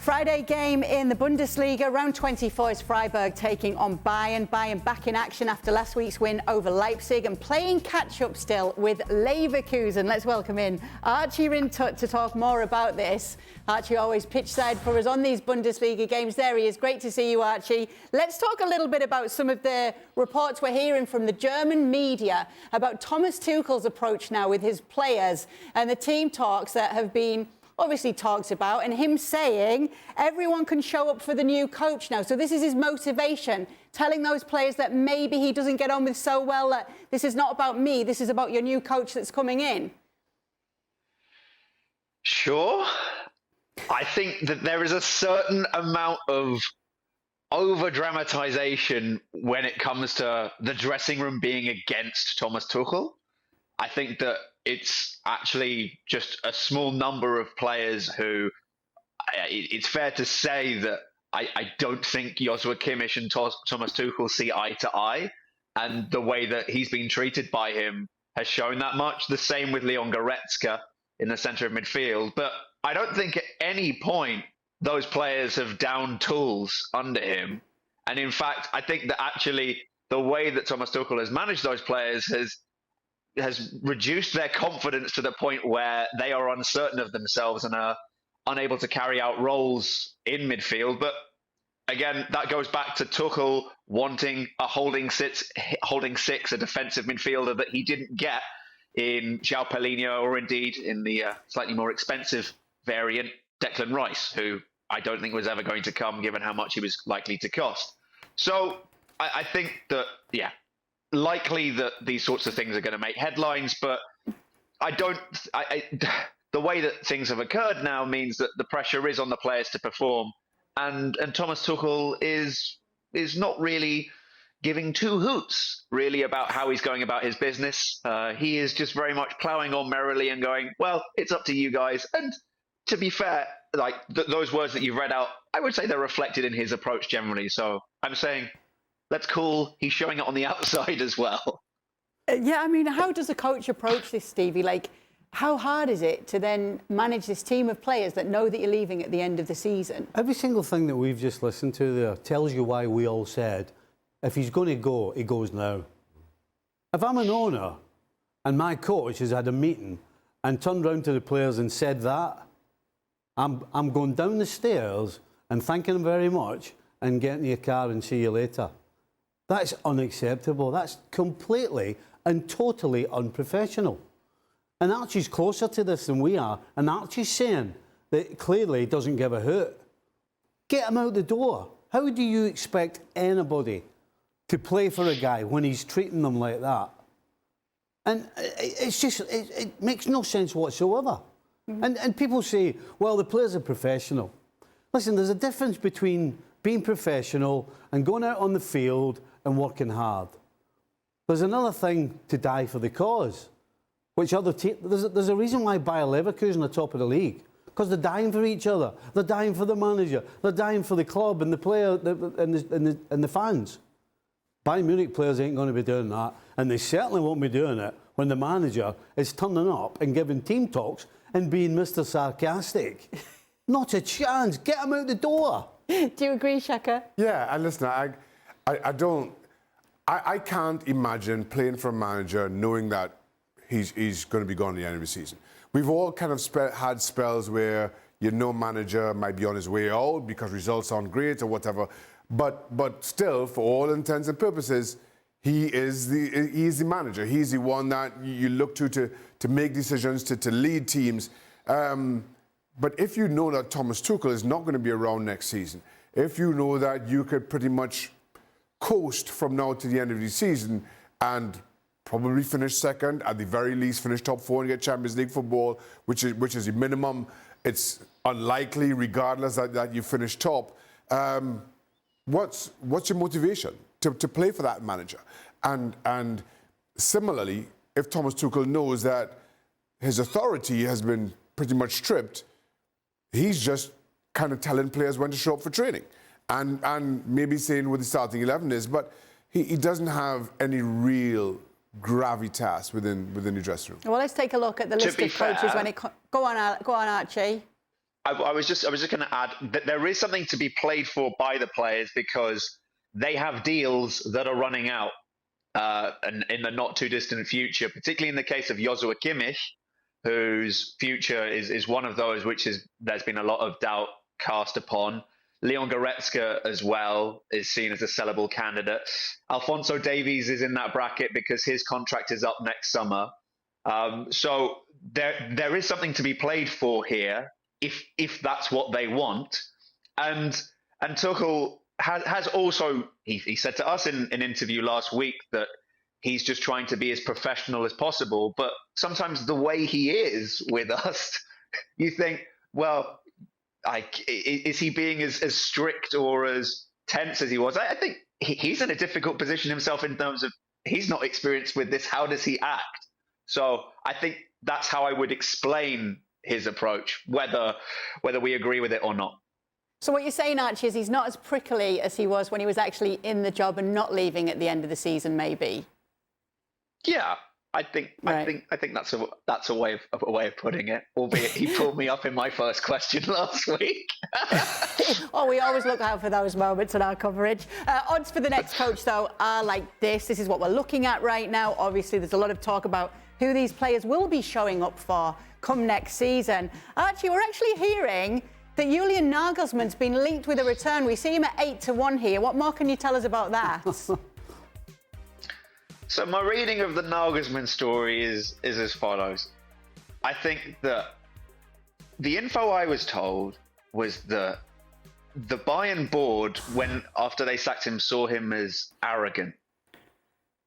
Friday game in the Bundesliga, round 24 is Freiburg taking on Bayern. Bayern back in action after last week's win over Leipzig and playing catch-up still with Leverkusen. Let's welcome in Archie Rhind-Tutt to talk more about this. Archie always pitch side for us on these Bundesliga games. There he is. Great to see you, Archie. Let's talk a little bit about some of the reports we're hearing from the German media about Thomas Tuchel's approach now with his players and the team talks that have been obviously talks about, and him saying everyone can show up for the new coach now. So this is his motivation, telling those players that maybe he doesn't get on with so well, that this is not about me, this is about your new coach that's coming in. Sure. I think that there is a certain amount of over-dramatization when it comes to the dressing room being against Thomas Tuchel. I think that it's actually just a small number of players who, it's fair to say that I don't think Joshua Kimmich and Thomas Tuchel see eye to eye, and the way that he's been treated by him has shown that much. The same with Leon Goretzka in the centre of midfield. But I don't think at any point those players have downed tools under him. And in fact, I think that actually the way that Thomas Tuchel has managed those players has reduced their confidence to the point where they are uncertain of themselves and are unable to carry out roles in midfield. But again, that goes back to Tuchel wanting a holding six, a defensive midfielder that he didn't get in João Palhinha, or indeed in the slightly more expensive variant, Declan Rice, who I don't think was ever going to come given how much he was likely to cost. So I think that, yeah, likely that these sorts of things are going to make headlines, but the way that things have occurred now means that the pressure is on the players to perform, and Thomas Tuchel is not really giving two hoots really about how he's going about his business. He is just very much ploughing on merrily and going, well, it's up to you guys. And to be fair, like those words that you've read out, I would say they're reflected in his approach generally. So I'm saying, that's cool. He's showing it on the outside as well. Yeah, I mean, how does a coach approach this, Stevie? Like, how hard is it to then manage this team of players that know that you're leaving at the end of the season? Every single thing that we've just listened to there tells you why we all said, if he's going to go, he goes now. If I'm an owner and my coach has had a meeting and turned round to the players and said that, I'm going down the stairs and thanking him very much and getting your car and see you later. That's unacceptable. That's completely and totally unprofessional. And Archie's closer to this than we are. And Archie's saying that clearly he doesn't give a hoot. Get him out the door. How do you expect anybody to play for a guy when he's treating them like that? And it's just, it makes no sense whatsoever. Mm-hmm. And people say, well, the players are professional. Listen, there's a difference between being professional and going out on the field and working hard. There's another thing to die for the cause, which other teams, there's a reason why Bayer Leverkusen are top of the league, because they're dying for each other, they're dying for the manager, they're dying for the club and the player and the fans. Bayern Munich players ain't going to be doing that, and they certainly won't be doing it when the manager is turning up and giving team talks and being Mr. Sarcastic. Not a chance. Get him out the door. Do you agree, Shaka? Yeah, and listen, I can't imagine playing for a manager knowing that he's going to be gone at the end of the season. We've all kind of had spells where manager might be on his way out because results aren't great or whatever, but still, for all intents and purposes, he's the manager. He's the one that you look to make decisions, to lead teams. But if you know that Thomas Tuchel is not going to be around next season, if you know that you could pretty much coast from now to the end of the season and probably finish second, at the very least finish top four and get Champions League football, which is the minimum. It's unlikely, regardless that you finish top. What's your motivation to play for that manager? And similarly, if Thomas Tuchel knows that his authority has been pretty much stripped, he's just kind of telling players when to show up for training and maybe saying what the starting 11 is, but he doesn't have any real gravitas within the dressing room. Well, let's take a look at the list of coaches when it... Go on, Archie. I was just going to add that there is something to be played for by the players because they have deals that are running out and in the not too distant future, particularly in the case of Joshua Kimmich, whose future is one of those which there's been a lot of doubt cast upon. Leon Goretzka as well is seen as a sellable candidate. Alphonso Davies is in that bracket because his contract is up next summer. So there is something to be played for here if that's what they want. And Tuchel has also, he said to us in an interview last week that he's just trying to be as professional as possible. But sometimes the way he is with us, you think, well, is he being as strict or as tense as he was? I think he's in a difficult position himself in terms of he's not experienced with this. How does he act? So I think that's how I would explain his approach, whether we agree with it or not. So what you're saying, Archie, is he's not as prickly as he was when he was actually in the job and not leaving at the end of the season, maybe. Yeah, I think that's a way of putting it. Albeit he pulled me up in my first question last week. Oh, we always look out for those moments in our coverage. Odds for the next coach, though, are like this. This is what we're looking at right now. Obviously, there's a lot of talk about who these players will be showing up for come next season. Archie, we're actually hearing that Julian Nagelsmann's been linked with a return. We see him at 8-1 here. What more can you tell us about that? So my reading of the Nagelsmann story is as follows. I think that the info I was told was that the Bayern board, after they sacked him, saw him as arrogant.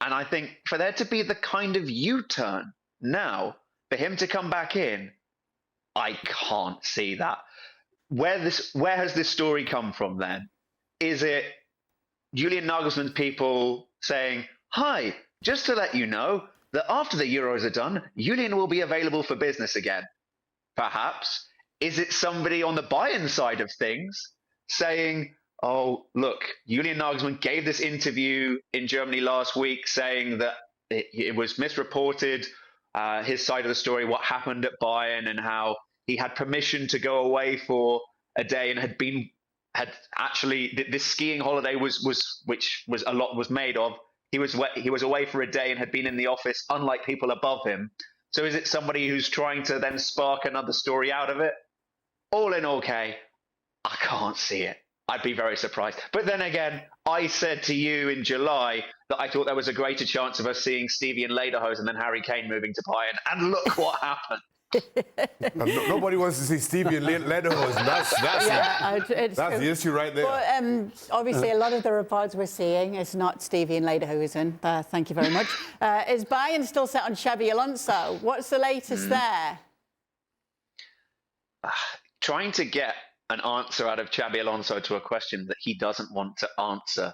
And I think for there to be the kind of U-turn now, for him to come back in, I can't see that. Where has this story come from then? Is it Julian Nagelsmann's people saying, hi, just to let you know that after the Euros are done, Julian will be available for business again? Perhaps. Is it somebody on the Bayern side of things saying, oh, look, Julian Nagelsmann gave this interview in Germany last week saying that it was misreported, his side of the story, what happened at Bayern and how he had permission to go away for a day and had actually this skiing holiday which a lot was made of. He was away for a day and had been in the office, unlike people above him. So is it somebody who's trying to then spark another story out of it? All in all, I can't see it. I'd be very surprised. But then again, I said to you in July that I thought there was a greater chance of us seeing Stevie and Lederhosen and then Harry Kane moving to Bayern. And look what happened. Nobody wants to see Stevie and Lederhosen. That's the issue right there. But obviously, a lot of the reports we're seeing is not Stevie and Lederhosen. Thank you very much. Is Bayern still set on Xabi Alonso? What's the latest there? Trying to get an answer out of Xabi Alonso to a question that he doesn't want to answer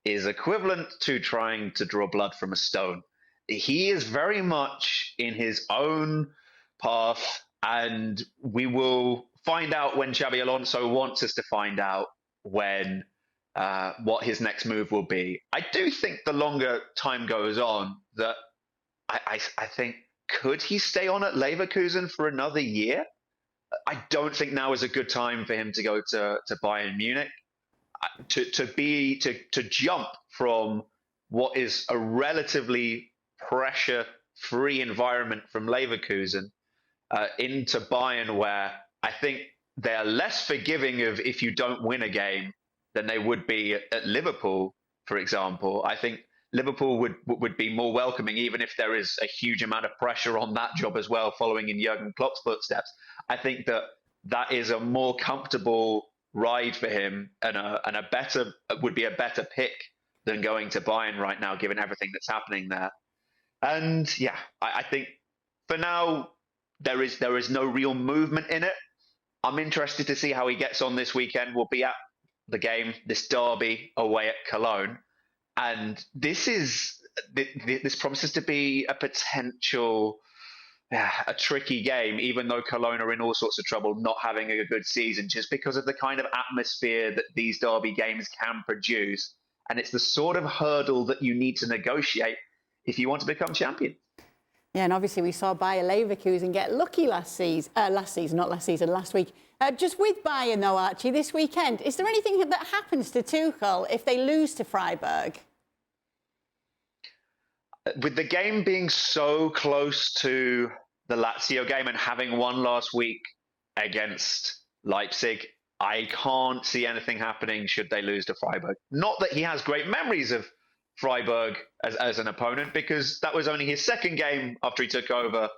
is equivalent to trying to draw blood from a stone. He is very much in his own path, and we will find out when Xabi Alonso wants us to find out when what his next move will be. I do think the longer time goes on that I think, could he stay on at Leverkusen for another year? I don't think now is a good time for him to go to Bayern Munich. To jump from what is a relatively pressure-free environment from Leverkusen into Bayern, where I think they are less forgiving of if you don't win a game than they would be at Liverpool, for example. I think Liverpool would be more welcoming, even if there is a huge amount of pressure on that job as well, following in Jurgen Klopp's footsteps. I think that is a more comfortable ride for him and would be a better pick than going to Bayern right now, given everything that's happening there. And yeah, I think for now there is no real movement in it. I'm interested to see how he gets on this weekend. We'll be at the game, this derby away at Cologne, and this promises to be a potential. A tricky game, even though Cologne are in all sorts of trouble, not having a good season, just because of the kind of atmosphere that these derby games can produce. And it's the sort of hurdle that you need to negotiate if you want to become champion. Yeah, and obviously we saw Bayer Leverkusen get lucky last week. Just with Bayern though, Archie, this weekend, is there anything that happens to Tuchel if they lose to Freiburg? With the game being so close to the Lazio game and having won last week against Leipzig, I can't see anything happening should they lose to Freiburg. Not that he has great memories of Freiburg as an opponent, because that was only his second game after he took over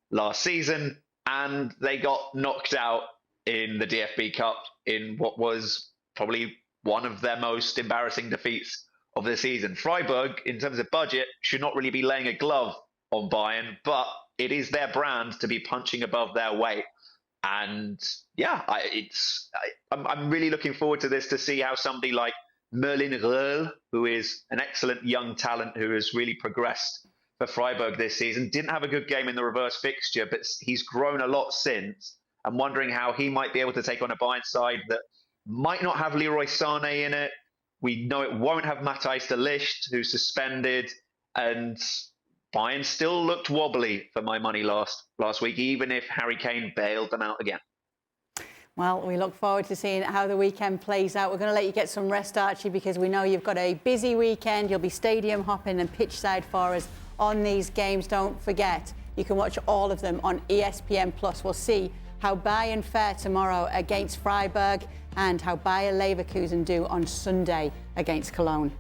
last season, and they got knocked out in the DFB Cup in what was probably one of their most embarrassing defeats of the season. Freiburg, in terms of budget, should not really be laying a glove on Bayern, but it is their brand to be punching above their weight. And yeah, I'm really looking forward to this, to see how somebody like Merlin Röhl, who is an excellent young talent who has really progressed for Freiburg this season, didn't have a good game in the reverse fixture, but he's grown a lot since. I'm wondering how he might be able to take on a Bayern side that might not have Leroy Sané in it. We know it won't have Matthijs de Ligt, who's suspended, and Bayern still looked wobbly for my money last week, even if Harry Kane bailed them out again. Well, we look forward to seeing how the weekend plays out. We're going to let you get some rest, Archie, because we know you've got a busy weekend. You'll be stadium hopping and pitch side for us on these games. Don't forget, you can watch all of them on ESPN+. We'll see how Bayern fare tomorrow against Freiburg and how Bayer Leverkusen do on Sunday against Cologne.